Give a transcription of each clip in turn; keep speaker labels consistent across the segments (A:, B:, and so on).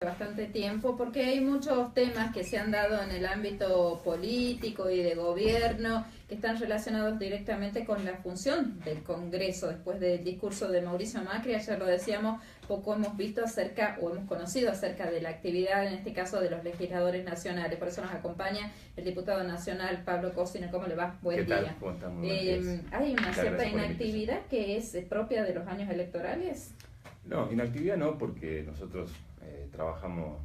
A: bastante tiempo, porque hay muchos temas que se han dado en el ámbito político y de gobierno que están relacionados directamente con la función del Congreso. Después del discurso de Mauricio Macri, ayer lo decíamos, poco hemos visto acerca o hemos conocido acerca de la actividad, en este caso de los legisladores nacionales. Por eso nos acompaña el diputado nacional Pablo Cocina. ¿Cómo le va? Buen día.
B: ¿Tal? ¿Cómo están?
A: ¿Hay una cierta inactividad que es propia de los años electorales?
B: No, inactividad no, porque nosotros trabajamos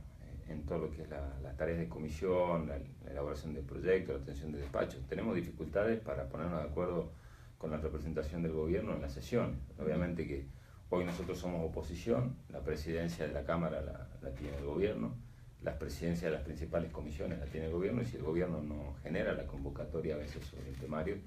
B: en todo lo que es las tareas de comisión, la elaboración de proyectos, la atención de despachos. Tenemos dificultades para ponernos de acuerdo con la representación del gobierno en las sesiones. Obviamente que hoy nosotros somos oposición, la presidencia de la Cámara la tiene el gobierno, las presidencias de las principales comisiones la tiene el gobierno, y si el gobierno no genera la convocatoria a veces sobre el temario,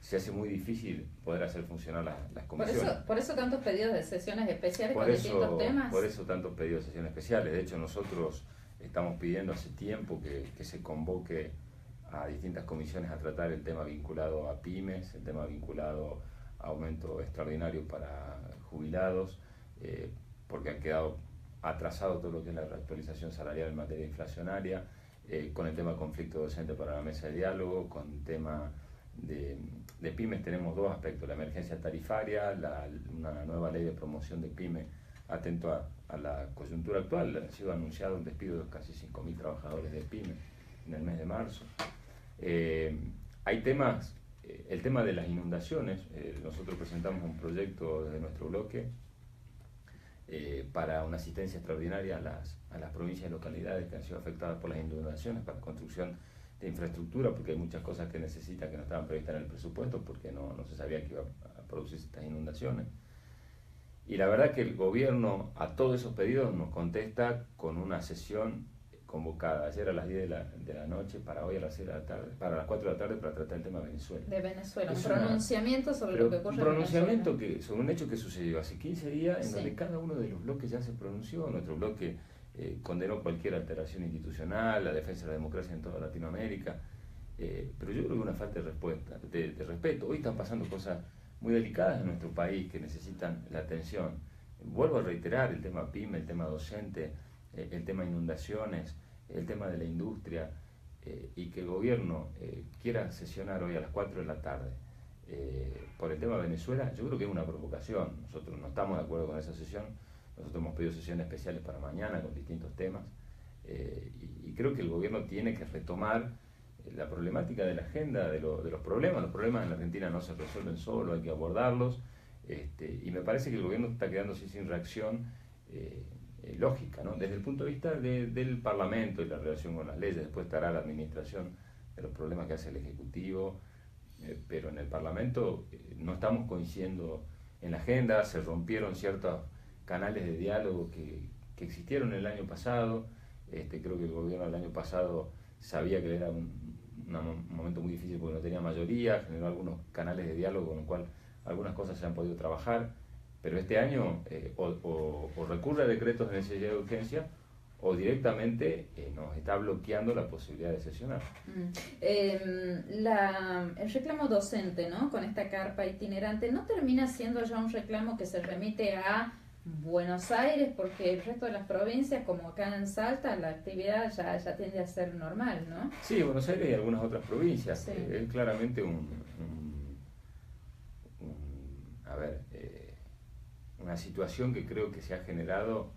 B: se hace muy difícil poder hacer funcionar las comisiones.
A: Por eso tantos pedidos de sesiones especiales con distintos temas.
B: Por eso tantos pedidos de sesiones especiales. De hecho, nosotros estamos pidiendo hace tiempo que se convoque a distintas comisiones a tratar el tema vinculado a pymes, el tema vinculado a aumento extraordinario para jubilados, porque han quedado atrasados todo lo que es la actualización salarial en materia inflacionaria, con el tema conflicto docente para la mesa de diálogo, con el tema de pymes. Tenemos dos aspectos: la emergencia tarifaria, una nueva ley de promoción de pymes atento a la coyuntura actual. Ha sido anunciado el despido de casi 5.000 trabajadores de pymes en el mes de marzo. Hay temas, el tema de las inundaciones. Nosotros presentamos un proyecto desde nuestro bloque para una asistencia extraordinaria a las provincias y localidades que han sido afectadas por las inundaciones, para construcción de infraestructura, porque hay muchas cosas que necesitan que no estaban previstas en el presupuesto, porque no se sabía que iba a producirse estas inundaciones. Y la verdad que el gobierno a todos esos pedidos nos contesta con una sesión convocada ayer a las 10 de la noche, para hoy a las 6 de la tarde, para las 4 de la tarde, para tratar el tema de Venezuela.
A: De Venezuela, un pronunciamiento sobre lo que ocurre en Venezuela.
B: Un pronunciamiento sobre un hecho que sucedió hace 15 días, en donde cada uno de los bloques ya se pronunció. Nuestro bloque condenó cualquier alteración institucional, la defensa de la democracia en toda Latinoamérica, pero yo creo que una falta de respuesta, de respeto. Hoy están pasando cosas muy delicadas en nuestro país que necesitan la atención. Vuelvo a reiterar el tema PYME, el tema docente, el tema inundaciones, el tema de la industria, y que el gobierno quiera sesionar hoy a las 4 de la tarde por el tema de Venezuela, yo creo que es una provocación. Nosotros no estamos de acuerdo con esa sesión. Nosotros hemos pedido sesiones especiales para mañana con distintos temas, y creo que el gobierno tiene que retomar la problemática de la agenda, de los problemas. Los problemas en la Argentina no se resuelven solo, hay que abordarlos, y me parece que el gobierno está quedándose sin reacción lógica, ¿no? Desde el punto de vista del Parlamento y la relación con las leyes. Después estará la administración de los problemas que hace el Ejecutivo, pero en el Parlamento no estamos coincidiendo en la agenda. Se rompieron ciertos canales de diálogo que existieron el año pasado. Creo que el gobierno del año pasado sabía que era un momento muy difícil porque no tenía mayoría, generó algunos canales de diálogo con lo cual algunas cosas se han podido trabajar, pero este año o recurre a decretos de necesidad de urgencia o directamente nos está bloqueando la posibilidad de sesionar.
A: El reclamo docente, ¿no?, con esta carpa itinerante, ¿no termina siendo ya un reclamo que se remite a Buenos Aires? Porque el resto de las provincias, como acá en Salta, la actividad ya tiende a ser normal, ¿no?
B: Sí, Buenos Aires y algunas otras provincias.
A: Sí.
B: Es claramente una situación que creo que se ha generado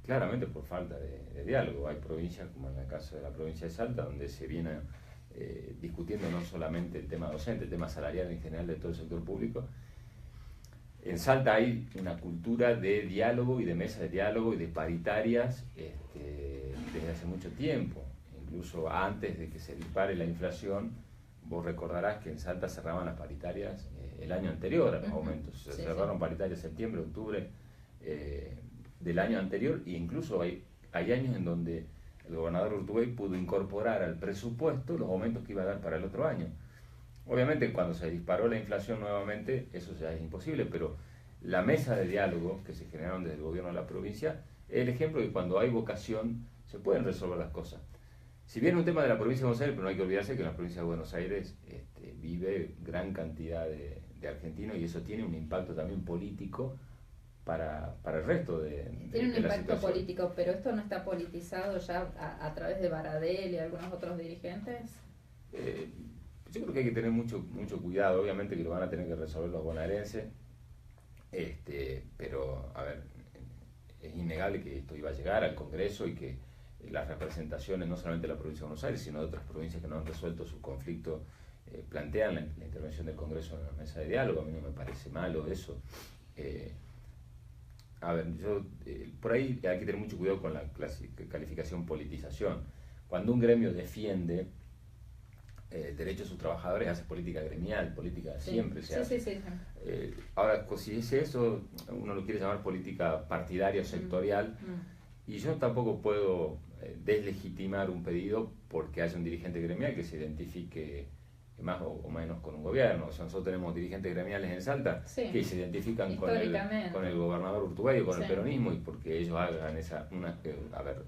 B: claramente por falta de diálogo. Hay provincias, como en el caso de la provincia de Salta, donde se viene discutiendo no solamente el tema docente, el tema salarial en general de todo el sector público. En Salta hay una cultura de diálogo y de mesas de diálogo y de paritarias desde hace mucho tiempo. Incluso antes de que se dispare la inflación, vos recordarás que en Salta cerraban las paritarias el año anterior a los aumentos. Se cerraron paritarias septiembre, octubre del año anterior, e incluso hay años en donde el gobernador Urtubey pudo incorporar al presupuesto los aumentos que iba a dar para el otro año. Obviamente, cuando se disparó la inflación nuevamente, eso ya es imposible, pero la mesa de diálogo que se generaron desde el gobierno de la provincia es el ejemplo de que cuando hay vocación se pueden resolver las cosas. Si bien es un tema de la provincia de Buenos Aires, pero no hay que olvidarse que en la provincia de Buenos Aires vive gran cantidad de argentinos, y eso tiene un impacto también político para el resto
A: Tiene un
B: de la
A: impacto
B: situación.
A: político, pero esto no está politizado ya a través de Baradel y algunos otros dirigentes.
B: Yo creo que hay que tener mucho cuidado, obviamente que lo van a tener que resolver los bonaerenses, pero a ver, es innegable que esto iba a llegar al Congreso y que las representaciones, no solamente de la provincia de Buenos Aires, sino de otras provincias que no han resuelto su conflicto, plantean la intervención del Congreso en la mesa de diálogo. A mí no me parece malo eso. A ver, por ahí hay que tener mucho cuidado con la calificación politización. Cuando un gremio defiende derechos de sus trabajadores, hace política gremial, política siempre se hace.
A: Sí.
B: Ahora, si es eso, uno lo quiere llamar política partidaria o sectorial, y yo tampoco puedo deslegitimar un pedido porque haya un dirigente gremial que se identifique más o menos con un gobierno. O sea, nosotros tenemos dirigentes gremiales en Salta que se identifican con el gobernador Urtubey o con el peronismo, y porque ellos hagan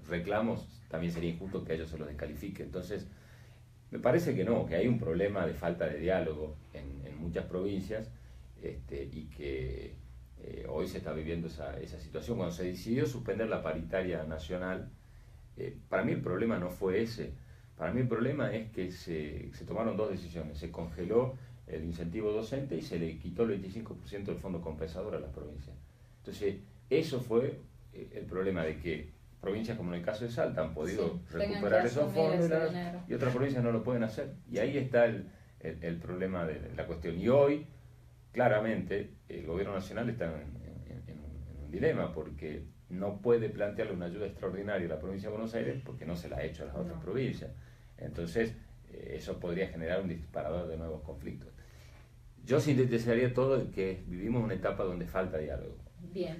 B: reclamos, también sería injusto que a ellos se los descalifique. Entonces, me parece que no, que hay un problema de falta de diálogo en muchas provincias, y que hoy se está viviendo esa situación. Cuando se decidió suspender la paritaria nacional, para mí el problema no fue ese. Para mí el problema es que se tomaron dos decisiones. Se congeló el incentivo docente y se le quitó el 25% del fondo compensador a las provincias. Entonces, eso fue el problema, de que provincias como en el caso de Salta han podido recuperar esos fondos y otras provincias no lo pueden hacer. Y ahí está el problema de la cuestión. Y hoy, claramente, el gobierno nacional está en un dilema, porque no puede plantearle una ayuda extraordinaria a la provincia de Buenos Aires porque no se la ha hecho a las otras provincias. Entonces, eso podría generar un disparador de nuevos conflictos. Yo sintetizaría todo en que vivimos una etapa donde falta diálogo.
A: Bien,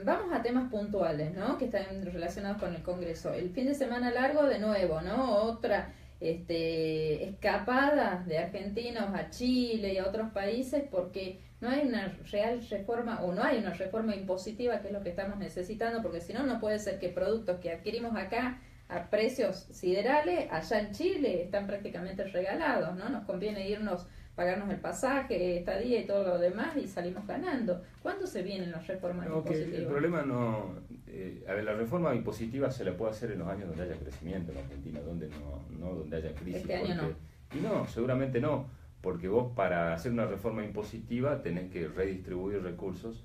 A: vamos a temas puntuales, ¿no?, que están relacionados con el Congreso. El fin de semana largo, de nuevo, ¿no?, otra escapada de argentinos a Chile y a otros países, porque no hay una real reforma, o no hay una reforma impositiva, que es lo que estamos necesitando, porque si no, no puede ser que productos que adquirimos acá a precios siderales, allá en Chile están prácticamente regalados, ¿no? Nos conviene pagarnos el pasaje, estadía y todo lo demás, y salimos ganando. ¿Cuándo se vienen las reformas impositivas?
B: El problema no... la reforma impositiva se la puede hacer en los años donde haya crecimiento en Argentina, donde no donde haya crisis.
A: Este año no.
B: Y no, seguramente no, porque vos, para hacer una reforma impositiva tenés que redistribuir recursos,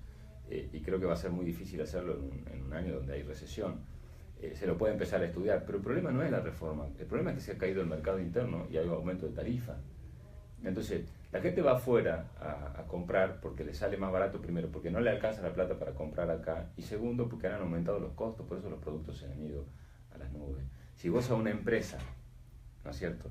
B: y creo que va a ser muy difícil hacerlo en un año donde hay recesión. Se lo puede empezar a estudiar, pero el problema no es la reforma, el problema es que se ha caído el mercado interno y hay un aumento de tarifa. Entonces, la gente va afuera a comprar porque le sale más barato, primero, porque no le alcanza la plata para comprar acá, y segundo, porque han aumentado los costos, por eso los productos se han ido a las nubes. Si vos a una empresa, ¿no es cierto?,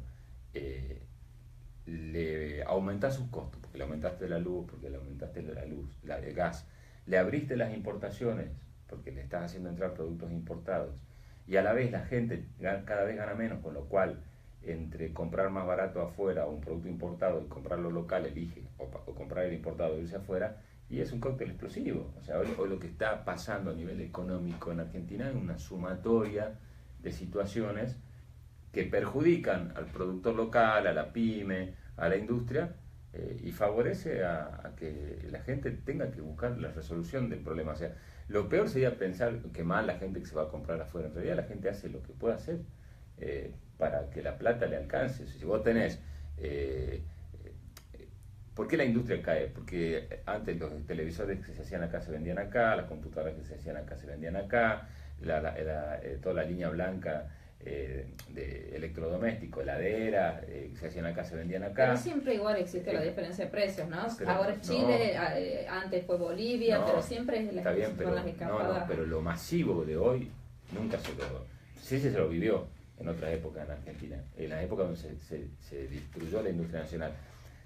B: le aumentás sus costos, porque le aumentaste la luz, porque le aumentaste el gas, le abriste las importaciones, porque le estás haciendo entrar productos importados, y a la vez la gente cada vez gana menos, con lo cual, entre comprar más barato afuera o un producto importado y comprarlo local, elige o comprar el importado e irse afuera, y es un cóctel explosivo. O sea, hoy lo que está pasando a nivel económico en Argentina es una sumatoria de situaciones que perjudican al productor local, a la pyme, a la industria, y favorece a que la gente tenga que buscar la resolución del problema. O sea, lo peor sería pensar que mal la gente que se va a comprar afuera. En realidad la gente hace lo que puede hacer para que la plata le alcance. Si vos tenés... ¿Por qué la industria cae? Porque antes los televisores que se hacían acá se vendían acá, las computadoras que se hacían acá se vendían acá, toda la línea blanca de electrodoméstico, heladera, que se hacían acá se vendían acá.
A: Pero siempre igual existe la diferencia de precios, ¿no? Ahora es Chile, antes fue Bolivia, pero siempre es las escapadas.
B: Pero lo masivo de hoy nunca se lo vivió en otras épocas en Argentina, en la época donde se destruyó la industria nacional.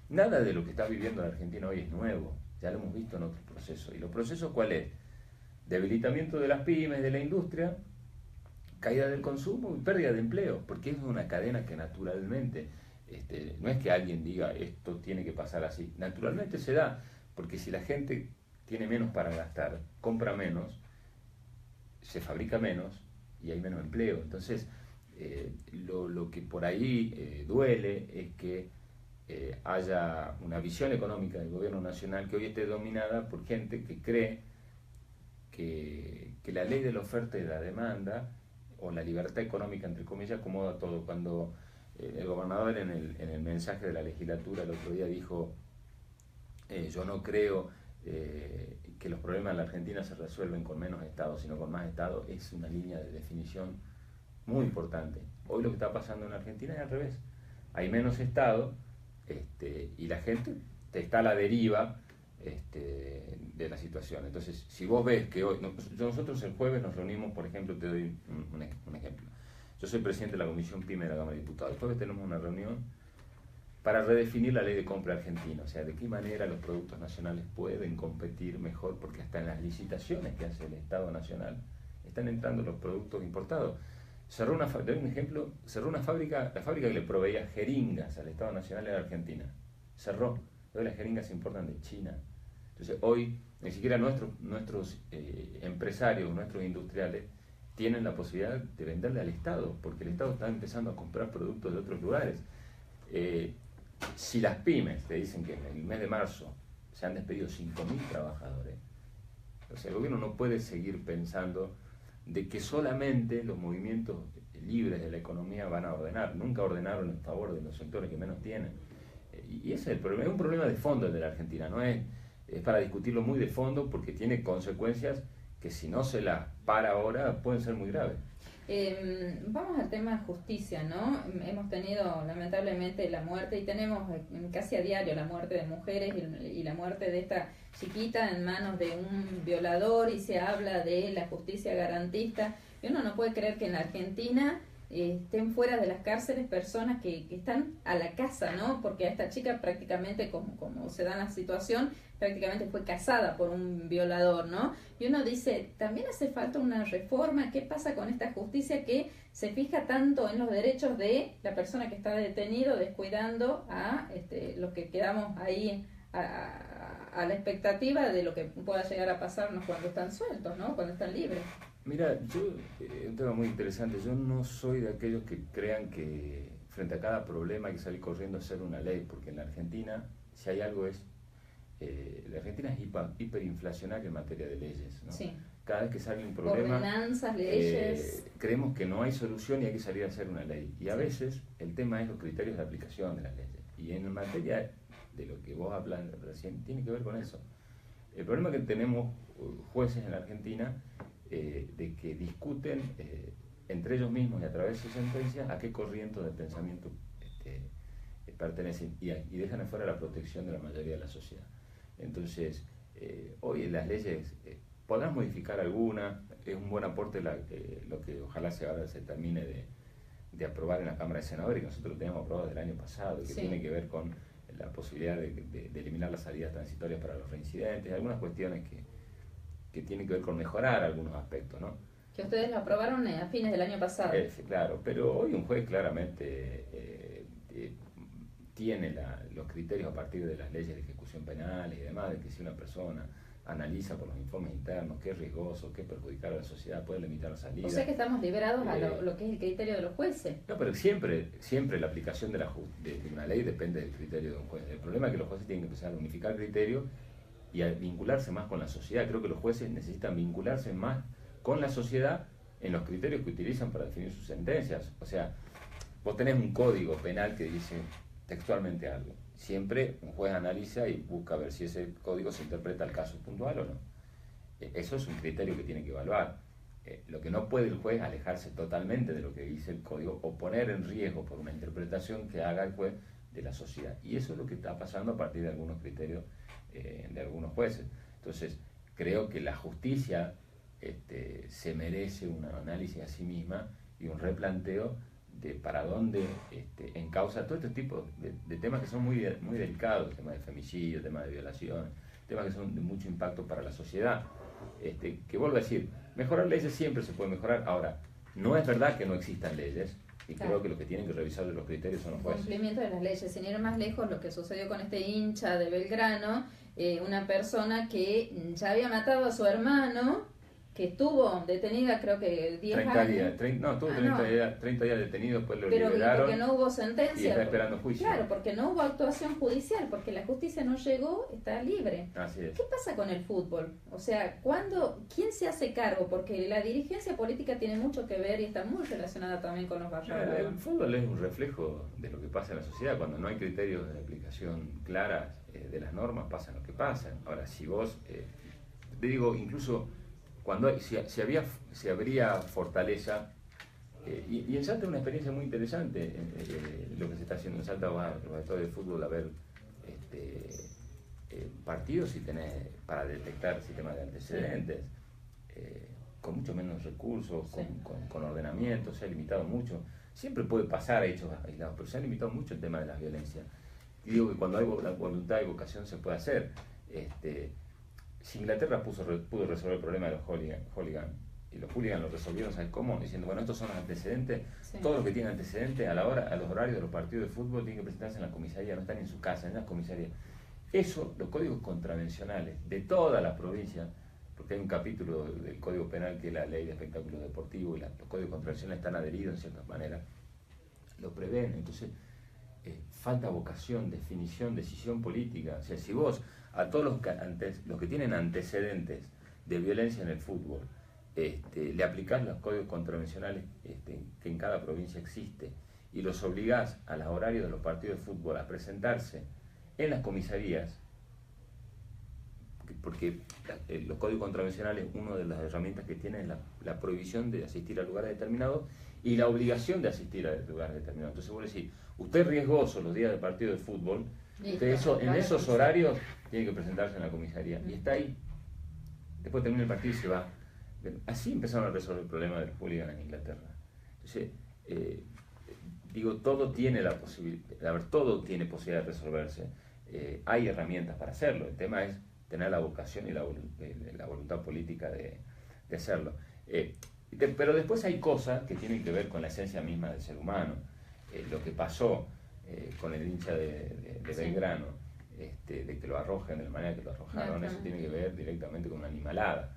B: Nada de lo que está viviendo en Argentina hoy es nuevo, ya lo hemos visto en otros procesos. ¿Y los procesos cuál es? Debilitamiento de las pymes, de la industria, caída del consumo y pérdida de empleo, porque es una cadena que naturalmente, no es que alguien diga esto tiene que pasar así, naturalmente se da, porque si la gente tiene menos para gastar, compra menos, se fabrica menos y hay menos empleo. Entonces, lo que por ahí duele es que haya una visión económica del gobierno nacional que hoy esté dominada por gente que cree que la ley de la oferta y la demanda, o la libertad económica, entre comillas, acomoda todo. Cuando el gobernador en el mensaje de la legislatura el otro día dijo, yo no creo que los problemas en la Argentina se resuelven con menos Estado, sino con más Estado, es una línea de definición muy importante. Hoy lo que está pasando en Argentina es al revés. Hay menos Estado y la gente está a la deriva de la situación. Entonces, si vos ves que hoy, nosotros el jueves nos reunimos, por ejemplo, te doy un ejemplo. Yo soy presidente de la Comisión PYME de la Cámara de Diputados. El jueves tenemos una reunión para redefinir la ley de compra argentina, o sea, de qué manera los productos nacionales pueden competir mejor, porque hasta en las licitaciones que hace el Estado Nacional están entrando los productos importados. Cerró una fábrica, la fábrica que le proveía jeringas al Estado Nacional en Argentina. Cerró. Hoy las jeringas se importan de China. Entonces hoy ni siquiera nuestros empresarios, nuestros industriales, tienen la posibilidad de venderle al Estado, porque el Estado está empezando a comprar productos de otros lugares. Si las pymes te dicen que en el mes de marzo se han despedido 5.000 trabajadores, o sea, el gobierno no puede seguir pensando de que solamente los movimientos libres de la economía van a ordenar. Nunca ordenaron en favor de los sectores que menos tienen. Y ese es el problema, es un problema de fondo el de la Argentina, no es para discutirlo muy de fondo, porque tiene consecuencias que si no se las para ahora pueden ser muy graves.
A: Vamos al tema de justicia, ¿no? Hemos tenido lamentablemente la muerte, y tenemos casi a diario la muerte de mujeres y la muerte de esta chiquita en manos de un violador, y se habla de la justicia garantista, y uno no puede creer que en la Argentina estén fuera de las cárceles personas que están a la casa, ¿no? Porque a esta chica prácticamente, como se da la situación, prácticamente fue casada por un violador, ¿no? Y uno dice, también hace falta una reforma. ¿Qué pasa con esta justicia que se fija tanto en los derechos de la persona que está detenido, descuidando a los que quedamos ahí a la expectativa de lo que pueda llegar a pasarnos cuando están sueltos, ¿no? Cuando están libres?
B: Mira, un tema muy interesante. Yo no soy de aquellos que crean que frente a cada problema hay que salir corriendo a hacer una ley, porque en la Argentina, si hay algo es, la Argentina es hiperinflacionaria en materia de leyes, ¿no?
A: Sí.
B: Cada vez que sale un problema,
A: ordenanzas, leyes,
B: creemos que no hay solución y hay que salir a hacer una ley. Y a veces el tema es los criterios de aplicación de las leyes. Y en materia de lo que vos hablas recién, tiene que ver con eso. El problema que tenemos jueces en la Argentina, de que discuten entre ellos mismos y a través de sus sentencias a qué corriente de pensamiento pertenecen, y dejan afuera la protección de la mayoría de la sociedad. Entonces, hoy las leyes podrán modificar alguna, es un buen aporte lo que ojalá ahora se termine de aprobar en la Cámara de Senadores, y nosotros lo teníamos aprobado desde el año pasado, que
A: sí,
B: tiene que ver con la posibilidad de eliminar las salidas transitorias para los reincidentes, algunas cuestiones que tienen que ver con mejorar algunos aspectos, ¿no?
A: Que ustedes lo aprobaron a fines del año pasado.
B: Claro, pero hoy un juez claramente tiene los criterios a partir de las leyes de ejecución penal y demás, de que si una persona analiza por los informes internos qué es riesgoso, qué es perjudicar a la sociedad, puede limitar la salida.
A: O sea que estamos liberados a lo que es el criterio de los jueces.
B: No, pero siempre la aplicación de una ley depende del criterio de un juez. El problema es que los jueces tienen que empezar a unificar criterios y a vincularse más con la sociedad. Creo que los jueces necesitan vincularse más con la sociedad en los criterios que utilizan para definir sus sentencias. O sea, vos tenés un código penal que dice textualmente algo. Siempre un juez analiza y busca ver si ese código se interpreta al caso puntual o no. Eso es un criterio que tiene que evaluar. Lo que no puede el juez es alejarse totalmente de lo que dice el código o poner en riesgo por una interpretación que haga el juez de la sociedad. Y eso es lo que está pasando a partir de algunos criterios de algunos jueces. Entonces, creo que la justicia se merece un análisis a sí misma y un replanteo de para dónde encausa todo este tipo de temas que son muy delicados, temas de femicidio, temas de violación, temas que son de mucho impacto para la sociedad. Que vuelvo a decir, mejorar leyes siempre se puede mejorar. Ahora, no es verdad que no existan leyes, y claro, creo que los que tienen que revisar los criterios son los jueces.
A: Cumplimiento de las leyes. Sin ir más lejos, lo que sucedió con este hincha de Belgrano, una persona que ya había matado a su hermano, que estuvo detenida creo que 10 años.
B: Días, tuvo 30 días detenido, después lo liberaron.
A: Porque no hubo sentencia.
B: Y está esperando juicio.
A: Claro, porque no hubo actuación judicial, porque la justicia no llegó, está libre.
B: Así es.
A: ¿Qué pasa con el fútbol? O sea, ¿quién se hace cargo? Porque la dirigencia política tiene mucho que ver y está muy relacionada también con los barrios.
B: El fútbol es un reflejo de lo que pasa en la sociedad. Cuando no hay criterios de aplicación claras de las normas, pasan lo que pasan. Ahora, si vos, te digo, incluso cuando si habría fortaleza, y en Salta es una experiencia muy interesante lo que se está haciendo en Salta. Los estadios de fútbol a ver partidos y tenés para detectar sistemas de antecedentes, con mucho menos recursos, con ordenamiento, se ha limitado mucho. Siempre puede pasar hechos aislados, pero se ha limitado mucho el tema de la violencia. Y digo que cuando hay la voluntad y vocación se puede hacer. Si Inglaterra pudo resolver el problema de los hooligans, y los hooligans lo resolvieron, ¿sabes cómo? Diciendo, bueno, estos son los antecedentes, todos los que tienen antecedentes a los horarios de los partidos de fútbol tienen que presentarse en la comisaría, no están en su casa, en la comisaría. Eso, los códigos contravencionales de toda la provincia, porque hay un capítulo del Código Penal que es la ley de espectáculos deportivos, y los códigos contravencionales están adheridos en cierta manera, lo prevén. Entonces, falta vocación, definición, decisión política. O sea, si vos a todos los que tienen antecedentes de violencia en el fútbol, le aplicás los códigos contravencionales que en cada provincia existe y los obligás a los horarios de los partidos de fútbol a presentarse en las comisarías, porque los códigos contravencionales, una de las herramientas que tienen es la prohibición de asistir a lugares determinados y la obligación de asistir a lugares determinados. Entonces vos decís, usted es riesgoso los días de partido de fútbol, en esos horarios tiene que presentarse en la comisaría, y está ahí. Después termina el partido y se va. Así empezaron a resolver el problema del hooligan en Inglaterra. Entonces, digo, todo tiene todo tiene posibilidad de resolverse. Hay herramientas para hacerlo. El tema es tener la vocación y la voluntad política de hacerlo. Pero después hay cosas que tienen que ver con la esencia misma del ser humano. Lo que pasó con el hincha de Belgrano, de que lo arrojen de la manera que lo arrojaron, eso tiene que ver directamente con una animalada,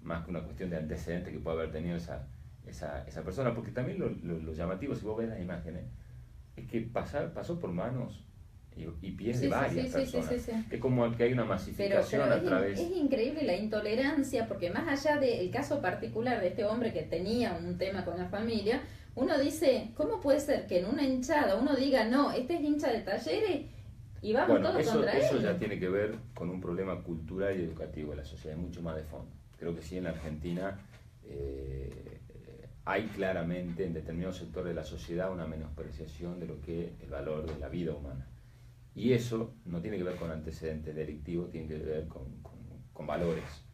B: más que una cuestión de antecedentes que puede haber tenido esa persona, porque también lo llamativo, si vos ves las imágenes, es que pasó por manos y pies de varias personas. Es como que hay una masificación
A: pero
B: a través.
A: Es increíble la intolerancia, porque más allá del caso particular de este hombre que tenía un tema con la familia, uno dice, ¿cómo puede ser que en una hinchada uno diga, no, este es hincha de Talleres y vamos todos contra él?
B: Eso ya tiene que ver con un problema cultural y educativo de la sociedad, es mucho más de fondo. Creo que sí, en la Argentina hay claramente en determinados sectores de la sociedad una menospreciación de lo que es el valor de la vida humana. Y eso no tiene que ver con antecedentes delictivos, tiene que ver con valores.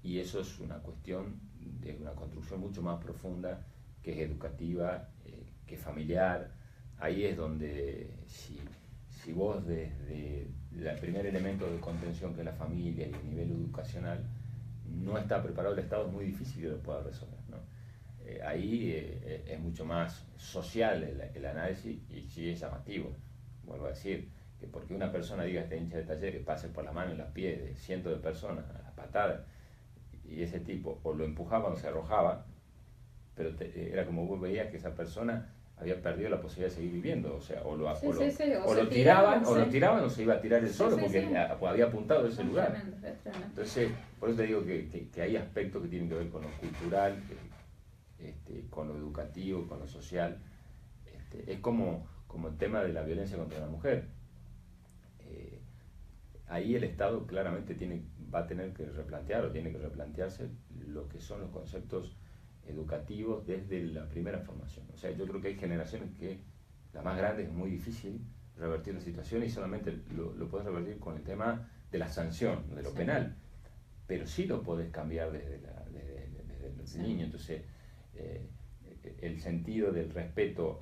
B: Y eso es una cuestión de una construcción mucho más profunda, que es educativa, que es familiar. Ahí es donde, si vos desde el primer elemento de contención, que es la familia y el nivel educacional, no está preparado el Estado, es muy difícil que lo pueda resolver, ¿no? Ahí es mucho más social el análisis, y sí es llamativo, vuelvo a decir, que porque una persona diga este hincha de Talleres, pase por la mano y los pies de cientos de personas a las patadas, y ese tipo o lo empujaban o se arrojaba, pero era como vos veías que esa persona había perdido la posibilidad de seguir viviendo, o sea, o lo tiraban o se iba a tirar él solo, porque había apuntado a ese lugar. Entonces, por eso te digo que hay aspectos que tienen que ver con lo cultural, con lo educativo, con lo social. Es como el tema de la violencia contra la mujer. Ahí el Estado claramente va a tener que replantear, o tiene que replantearse lo que son los conceptos educativos desde la primera formación. O sea, yo creo que hay generaciones que, la más grande, es muy difícil revertir la situación, y solamente lo puedes revertir con el tema de la sanción, de lo penal, pero sí lo podés cambiar desde los niños. Entonces, el sentido del respeto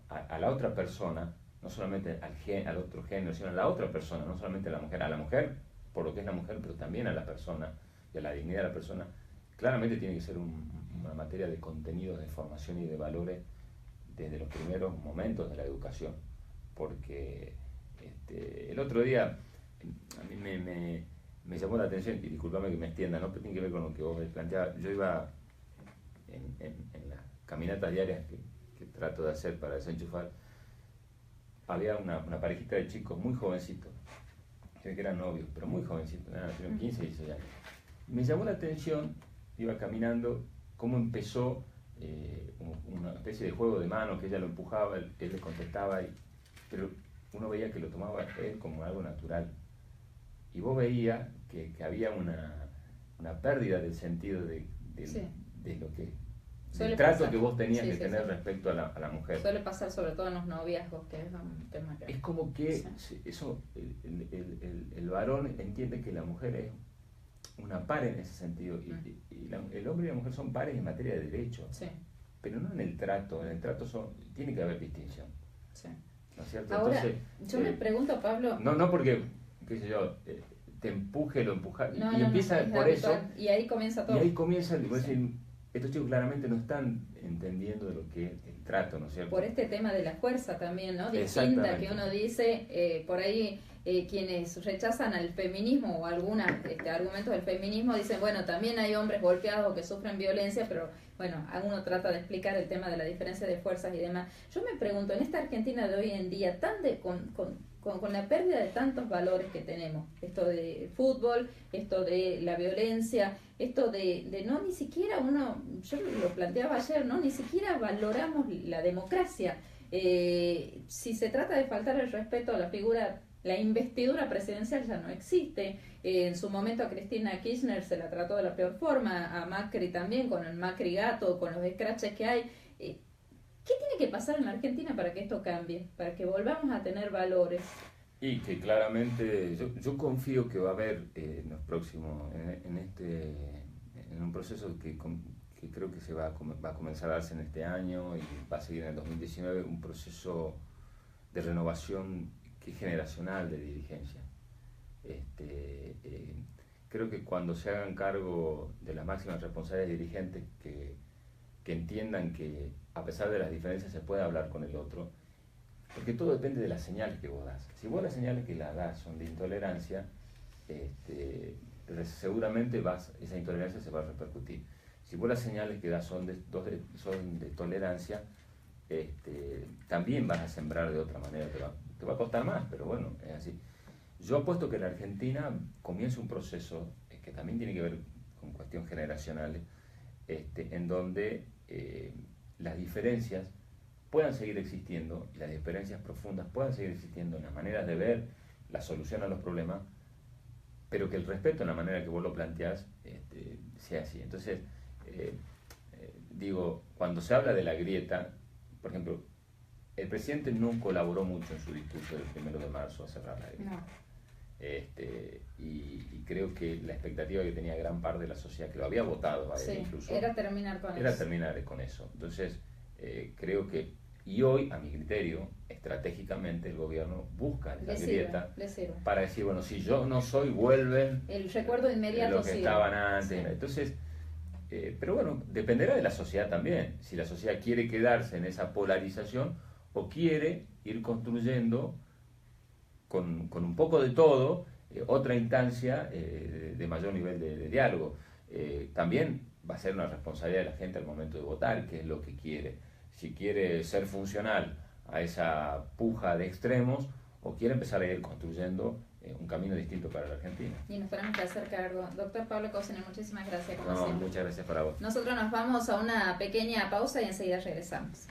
B: a la otra persona, no solamente al otro género, sino a la otra persona, no solamente a la mujer por lo que es la mujer, pero también a la persona y a la dignidad de la persona, claramente tiene que ser una materia de contenidos, de formación y de valores desde los primeros momentos de la educación. Porque el otro día a mí me llamó la atención, y discúlpame que me extienda, ¿no? Pero tiene que ver con lo que vos planteabas. Yo iba en las caminatas diarias que trato de hacer para desenchufar, había una parejita de chicos muy jovencitos, que eran novios, pero muy jovencitos, tenían 15, 16 años. Me llamó la atención, iba caminando, cómo empezó una especie de juego de manos, que ella lo empujaba, él le contestaba, pero uno veía que lo tomaba él como algo natural. Y vos veías que había una pérdida del sentido de lo que... el trato que vos tenías que tener respecto a la mujer.
A: Suele pasar sobre todo en los noviazgos, que es un tema que...
B: Es como que eso, el varón entiende que la mujer es una par en ese sentido, y el hombre y la mujer son pares en materia de derechos, pero no en el trato. En el trato tiene que haber distinción. ¿No es cierto?
A: Ahora,
B: entonces,
A: yo me pregunto, Pablo...
B: No porque, qué sé yo, te empuje, lo empuja, y
A: no,
B: empieza por eso...
A: Y ahí comienza todo.
B: Y ahí comienza, estos chicos claramente no están entendiendo de lo que es el trato, ¿no es cierto?
A: Por este tema de la fuerza también, ¿no? Distinta, que uno dice, por ahí quienes rechazan al feminismo o algunos argumentos del feminismo dicen, bueno, también hay hombres golpeados que sufren violencia, pero bueno, uno trata de explicar el tema de la diferencia de fuerzas y demás. Yo me pregunto, en esta Argentina de hoy en día, con la pérdida de tantos valores que tenemos, esto de fútbol, esto de la violencia, esto de no ni siquiera yo lo planteaba ayer, no ni siquiera valoramos la democracia. Si se trata de faltar el respeto a la figura, la investidura presidencial ya no existe. En su momento a Cristina Kirchner se la trató de la peor forma, a Macri también, con el Macri gato, con los escraches que hay. ¿Qué tiene que pasar en la Argentina para que esto cambie? Para que volvamos a tener valores.
B: Y que claramente yo confío que va a haber en los próximos, en un proceso que creo que va a comenzar a darse en este año y va a seguir en el 2019, un proceso de renovación que es generacional de dirigencia. Creo que cuando se hagan cargo de las máximas responsabilidades dirigentes que entiendan que a pesar de las diferencias se puede hablar con el otro, porque todo depende de las señales que vos das. Si vos las señales que las das son de intolerancia, seguramente esa intolerancia se va a repercutir. Si vos las señales que das son de tolerancia, también vas a sembrar de otra manera. Te va a costar más, pero bueno, es así. Yo apuesto que la Argentina comienza un proceso que también tiene que ver con cuestiones generacionales, en donde las diferencias puedan seguir existiendo, y las diferencias profundas puedan seguir existiendo en las maneras de ver la solución a los problemas, pero que el respeto en la manera que vos lo planteás sea así. Entonces, cuando se habla de la grieta, por ejemplo, el presidente no colaboró mucho en su discurso del 1 de marzo a cerrar la grieta.
A: No.
B: Y creo que la expectativa que tenía gran parte de la sociedad, que lo había votado a él incluso,
A: era terminar con eso.
B: Entonces, creo que, y hoy, a mi criterio, estratégicamente el gobierno busca esa grieta para decir, bueno, si yo no soy, vuelven
A: el recuerdo inmediato
B: los que estaban antes. Entonces, pero bueno, dependerá de la sociedad también, si la sociedad quiere quedarse en esa polarización o quiere ir construyendo con un poco de todo otra instancia de mayor nivel de diálogo. También va a ser una responsabilidad de la gente al momento de votar, qué es lo que quiere. Si quiere ser funcional a esa puja de extremos o quiere empezar a ir construyendo un camino distinto para la Argentina.
A: Y nos tenemos que hacer cargo. Doctor Pablo Cosene, muchísimas gracias.
B: Muchas gracias para vos.
A: Nosotros nos vamos a una pequeña pausa y enseguida regresamos.